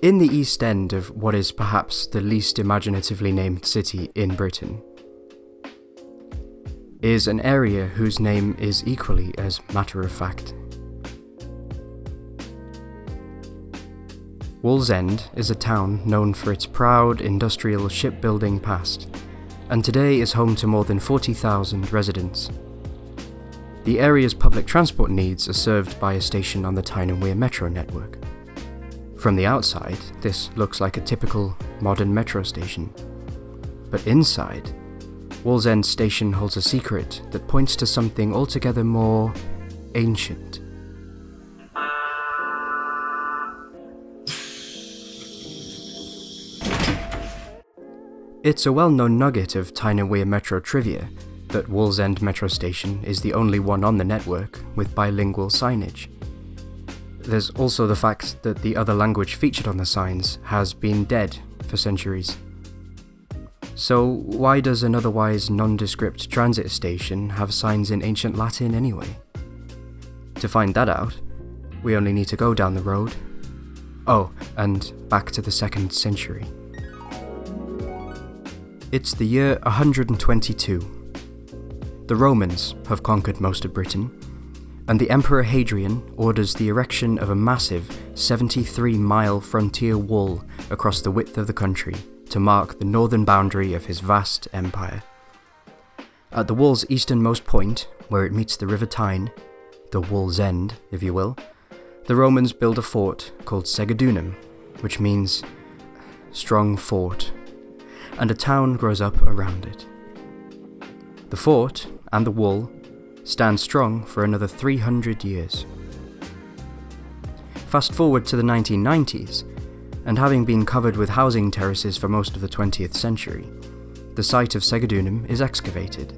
In the East End of what is perhaps the least imaginatively named city in Britain is an area whose name is equally as matter-of-fact. Wallsend is a town known for its proud industrial shipbuilding past, and today is home to more than 40,000 residents. The area's public transport needs are served by a station on the Tyne and Wear Metro network. From the outside, this looks like a typical modern metro station. But inside, Wallsend Station holds a secret that points to something altogether more ancient. It's a well-known nugget of Tyne and Wear Metro trivia that Wallsend Metro Station is the only one on the network with bilingual signage. There's also the fact that the other language featured on the signs has been dead for centuries. So why does an otherwise nondescript transit station have signs in ancient Latin anyway? To find that out, we only need to go down the road. Oh, and back to the 2nd century. It's the year 122. The Romans have conquered most of Britain, and the Emperor Hadrian orders the erection of a massive 73-mile frontier wall across the width of the country to mark the northern boundary of his vast empire. At the wall's easternmost point, where it meets the River Tyne, the Wall's End, if you will, the Romans build a fort called Segedunum, which means strong fort, and a town grows up around it. The fort and the wall stand strong for another 300 years. Fast forward to the 1990s, and having been covered with housing terraces for most of the 20th century, the site of Segedunum is excavated,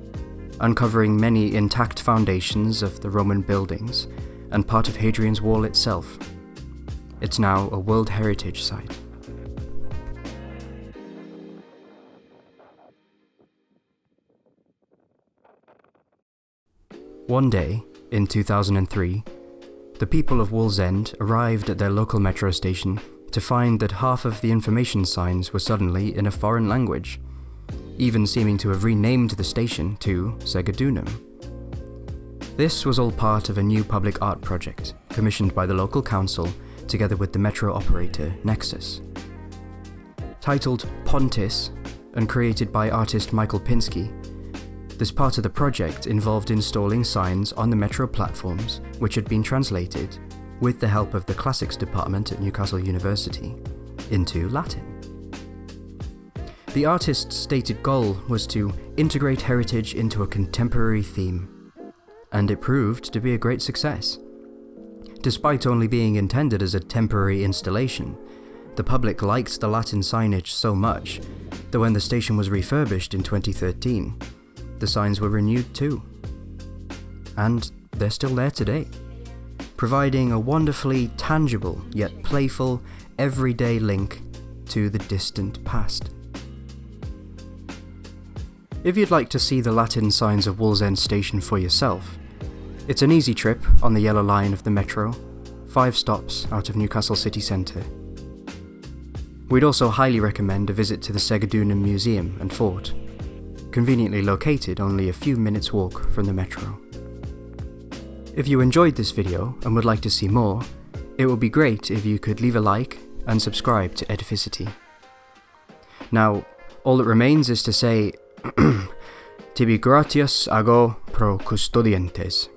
uncovering many intact foundations of the Roman buildings and part of Hadrian's Wall itself. It's now a World Heritage Site. One day, in 2003, the people of Wallsend arrived at their local metro station to find that half of the information signs were suddenly in a foreign language, even seeming to have renamed the station to Segedunum. This was all part of a new public art project commissioned by the local council together with the metro operator Nexus. Titled Pontis and created by artist Michael Pinsky, this part of the project involved installing signs on the metro platforms which had been translated, with the help of the classics department at Newcastle University, into Latin. The artist's stated goal was to integrate heritage into a contemporary theme, and it proved to be a great success. Despite only being intended as a temporary installation, the public liked the Latin signage so much that when the station was refurbished in 2013, the signs were renewed too. And they're still there today, providing a wonderfully tangible yet playful, everyday link to the distant past. If you'd like to see the Latin signs of Wallsend Station for yourself, it's an easy trip on the yellow line of the metro, 5 stops out of Newcastle city centre. We'd also highly recommend a visit to the Segedunum Museum and Fort, conveniently located only a few minutes' walk from the metro. If you enjoyed this video and would like to see more, it would be great if you could leave a like and subscribe to Edificity. Now, all that remains is to say, tibi gratias ago pro custodientes.